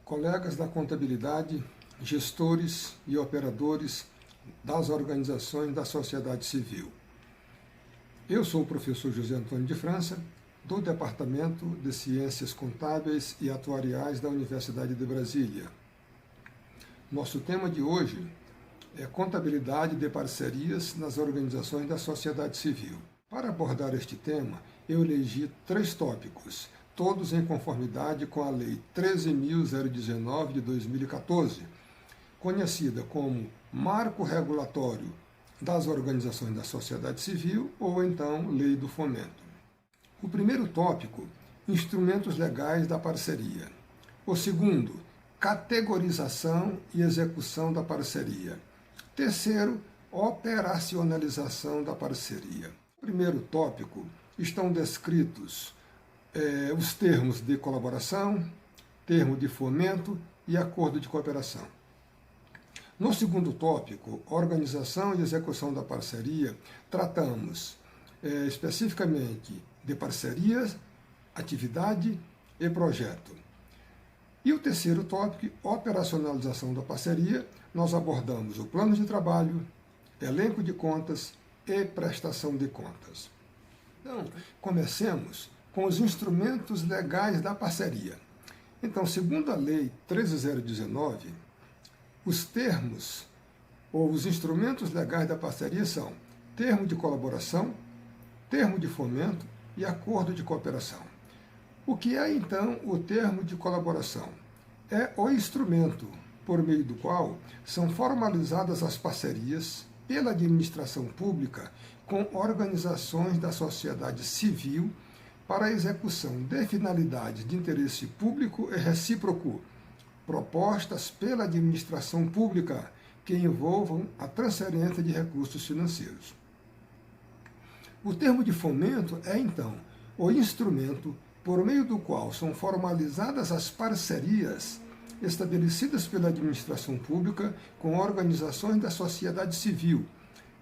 colegas da contabilidade, gestores e operadores das organizações da sociedade civil. Eu sou o professor José Antônio de França, do Departamento de Ciências Contábeis e Atuariais da Universidade de Brasília. Nosso tema de hoje é contabilidade de parcerias nas organizações da sociedade civil. Para abordar este tema, eu elegi 3 tópicos, todos em conformidade com a Lei 13.019 de 2014, conhecida como Marco Regulatório das Organizações da Sociedade Civil ou então Lei do Fomento. O primeiro tópico, instrumentos legais da parceria. O segundo, categorização e execução da parceria. Terceiro, operacionalização da parceria. No primeiro tópico estão descritos os termos de colaboração, termo de fomento e acordo de cooperação. No segundo tópico, organização e execução da parceria, tratamos especificamente de parcerias, atividade e projeto. E o terceiro tópico, operacionalização da parceria, nós abordamos o plano de trabalho, elenco de contas e prestação de contas. Então, comecemos com os instrumentos legais da parceria. Então, segundo a Lei 13.019, os termos ou os instrumentos legais da parceria são termo de colaboração, termo de fomento e acordo de cooperação. O que é, então, o termo de colaboração? É o instrumento por meio do qual são formalizadas as parcerias pela administração pública com organizações da sociedade civil para a execução de finalidades de interesse público e recíproco, propostas pela administração pública que envolvam a transferência de recursos financeiros. O termo de fomento é, então, o instrumento por meio do qual são formalizadas as parcerias estabelecidas pela administração pública com organizações da sociedade civil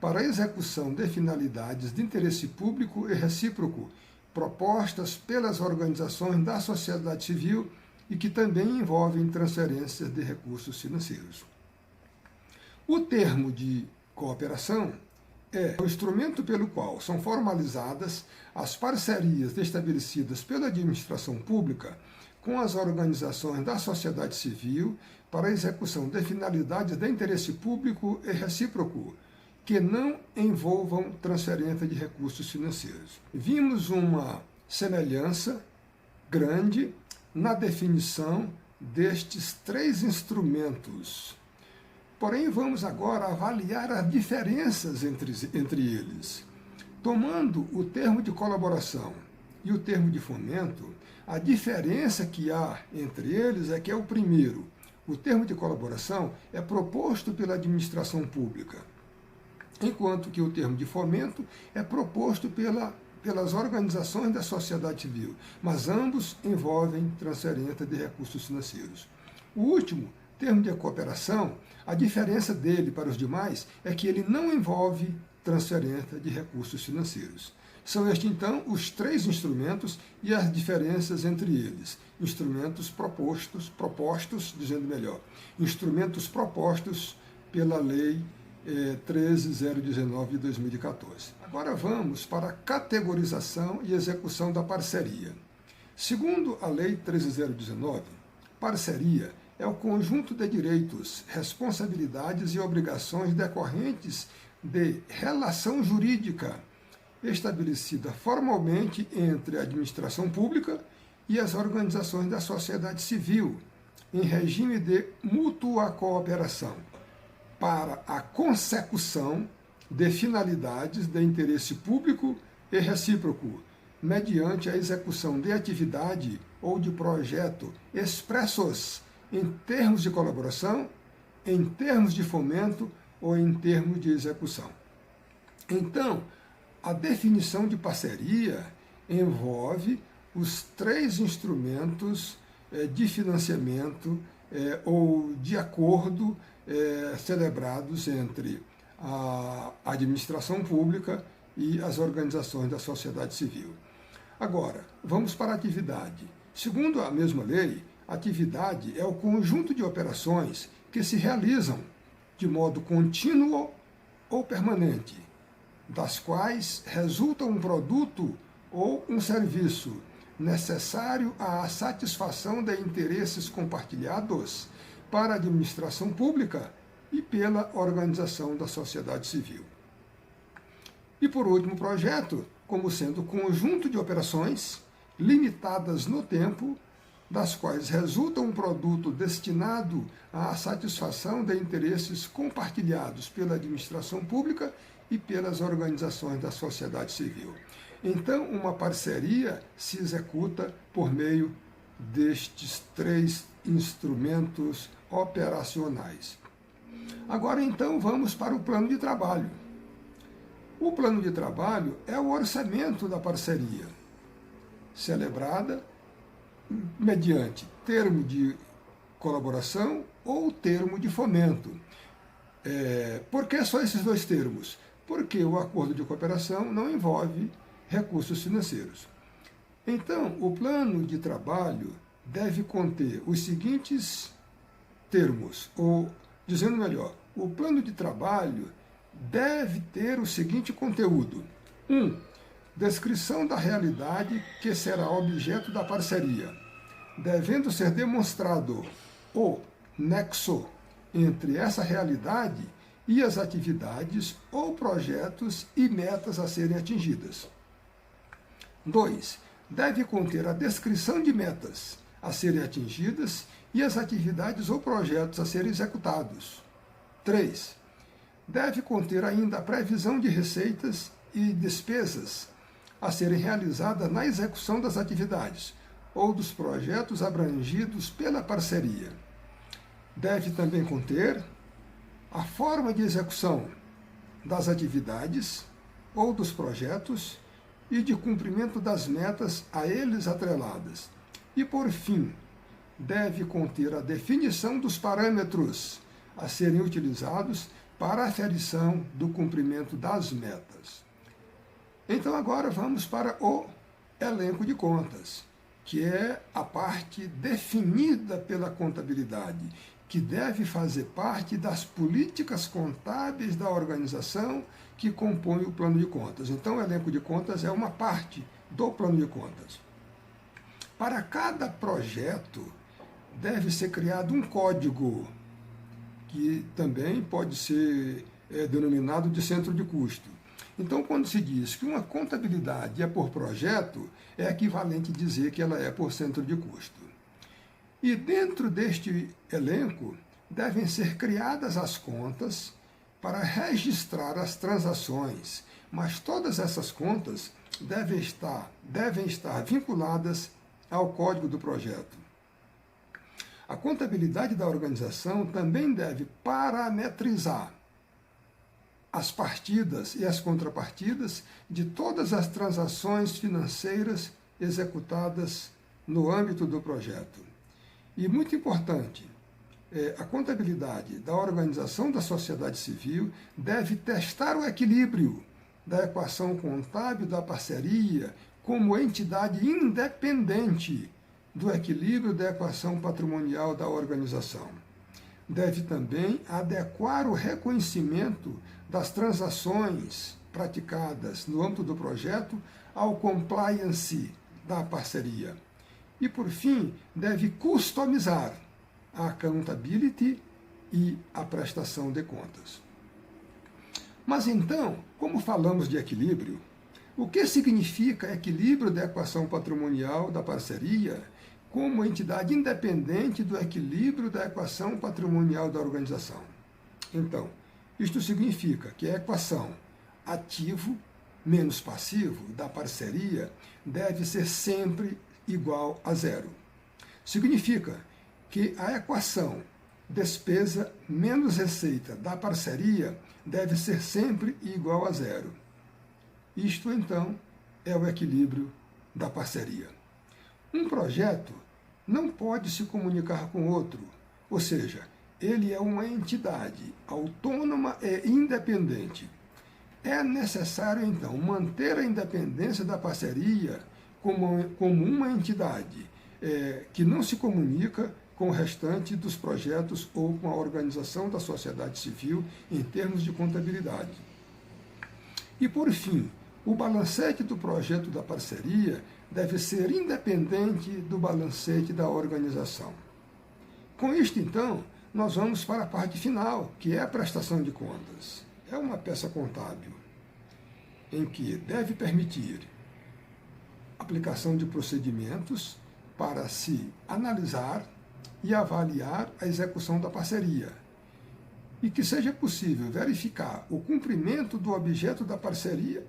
para a execução de finalidades de interesse público e recíproco propostas pelas organizações da sociedade civil e que também envolvem transferências de recursos financeiros. O termo de cooperação é o instrumento pelo qual são formalizadas as parcerias estabelecidas pela administração pública com as organizações da sociedade civil para a execução de finalidades de interesse público e recíproco que não envolvam transferência de recursos financeiros. Vimos uma semelhança grande na definição destes 3 instrumentos. Porém, vamos agora avaliar as diferenças entre eles. Tomando o termo de colaboração e o termo de fomento, a diferença que há entre eles é que o primeiro, o termo de colaboração, é proposto pela administração pública, enquanto que o termo de fomento é proposto pelas organizações da sociedade civil, mas ambos envolvem transferência de recursos financeiros. O último, termo de cooperação, a diferença dele para os demais é que ele não envolve transferência de recursos financeiros. São estes, então, os 3 instrumentos e as diferenças entre eles. Instrumentos propostos pela Lei 13.019 de 2014. Agora vamos para a categorização e execução da parceria. Segundo a Lei 13.019, parceria é o conjunto de direitos, responsabilidades e obrigações decorrentes de relação jurídica estabelecida formalmente entre a administração pública e as organizações da sociedade civil, em regime de mútua cooperação, para a consecução de finalidades de interesse público e recíproco, mediante a execução de atividade ou de projeto expressos em termos de colaboração, em termos de fomento ou em termos de execução. Então, a definição de parceria envolve os 3 instrumentos de financiamento ou de acordo celebrados entre a administração pública e as organizações da sociedade civil. Agora, vamos para a atividade. Segundo a mesma lei, atividade é o conjunto de operações que se realizam de modo contínuo ou permanente, das quais resulta um produto ou um serviço necessário à satisfação de interesses compartilhados para a administração pública e pela organização da sociedade civil. E por último, o projeto, como sendo conjunto de operações limitadas no tempo, das quais resulta um produto destinado à satisfação de interesses compartilhados pela administração pública e pelas organizações da sociedade civil. Então, uma parceria se executa por meio destes três instrumentos operacionais. Agora, então, vamos para o plano de trabalho. O plano de trabalho é o orçamento da parceria, celebrada mediante termo de colaboração ou termo de fomento. Por que só esses dois termos? Porque o acordo de cooperação não envolve recursos financeiros. Então, o plano de trabalho deve conter os seguintes termos, ou, dizendo melhor, o plano de trabalho deve ter o seguinte conteúdo. 1. Descrição da realidade que será objeto da parceria, devendo ser demonstrado o nexo entre essa realidade e as atividades ou projetos e metas a serem atingidas. 2. Deve conter a descrição de metas a serem atingidas e as atividades ou projetos a serem executados. 3. Deve conter ainda a previsão de receitas e despesas a serem realizadas na execução das atividades ou dos projetos abrangidos pela parceria. Deve também conter a forma de execução das atividades ou dos projetos e de cumprimento das metas a eles atreladas. E, por fim, deve conter a definição dos parâmetros a serem utilizados para a aferição do cumprimento das metas. Então, agora vamos para o elenco de contas, que é a parte definida pela contabilidade, que deve fazer parte das políticas contábeis da organização que compõe o plano de contas. Então, o elenco de contas é uma parte do plano de contas. Para cada projeto, deve ser criado um código, que também pode ser denominado de centro de custo. Então, quando se diz que uma contabilidade é por projeto, é equivalente dizer que ela é por centro de custo. E dentro deste elenco, devem ser criadas as contas para registrar as transações, mas todas essas contas devem estar vinculadas ao código do projeto. A contabilidade da organização também deve parametrizar as partidas e as contrapartidas de todas as transações financeiras executadas no âmbito do projeto. E muito importante, a contabilidade da organização da sociedade civil deve testar o equilíbrio da equação contábil da parceria como entidade independente do equilíbrio da equação patrimonial da organização. Deve também adequar o reconhecimento das transações praticadas no âmbito do projeto ao compliance da parceria. E, por fim, deve customizar a accountability e a prestação de contas. Mas então, como falamos de equilíbrio, o que significa equilíbrio da equação patrimonial da parceria como entidade independente do equilíbrio da equação patrimonial da organização? Então, isto significa que a equação ativo menos passivo da parceria deve ser sempre igual a zero. Significa que a equação despesa menos receita da parceria deve ser sempre igual a zero. Isto, então, é o equilíbrio da parceria. Um projeto não pode se comunicar com outro, ou seja, ele é uma entidade autônoma e independente. É necessário, então, manter a independência da parceria como uma entidade que não se comunica com o restante dos projetos ou com a organização da sociedade civil em termos de contabilidade. E, por fim, o balancete do projeto da parceria deve ser independente do balancete da organização. Com isto, então, nós vamos para a parte final, que é a prestação de contas. É uma peça contábil em que deve permitir aplicação de procedimentos para se analisar e avaliar a execução da parceria, e que seja possível verificar o cumprimento do objeto da parceria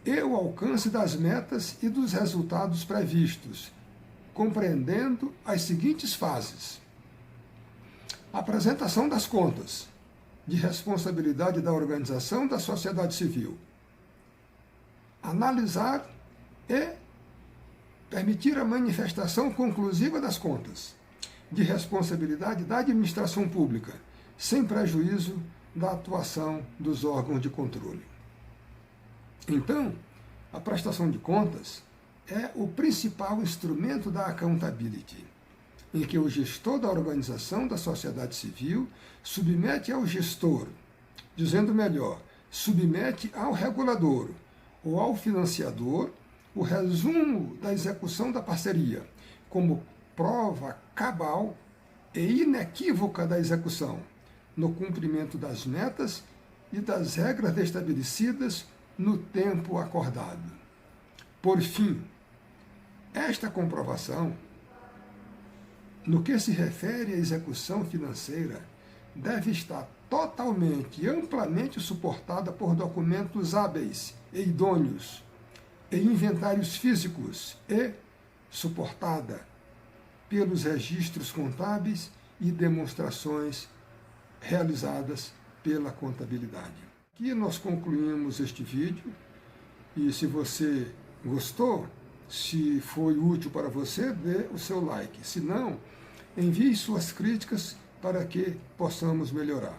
e o alcance das metas e dos resultados previstos, compreendendo as seguintes fases: apresentação das contas, de responsabilidade da organização da sociedade civil, analisar e permitir a manifestação conclusiva das contas, de responsabilidade da administração pública, sem prejuízo da atuação dos órgãos de controle. Então, a prestação de contas é o principal instrumento da accountability, em que o gestor da organização da sociedade civil submete ao gestor, dizendo melhor, submete ao regulador ou ao financiador o resumo da execução da parceria, como prova cabal e inequívoca da execução, no cumprimento das metas e das regras estabelecidas no tempo acordado. Por fim, esta comprovação, no que se refere à execução financeira, deve estar totalmente e amplamente suportada por documentos hábeis e idôneos, e inventários físicos, e suportada pelos registros contábeis e demonstrações realizadas pela contabilidade. Aqui nós concluímos este vídeo, e se você gostou, se foi útil para você, dê o seu like. Se não, envie suas críticas para que possamos melhorar.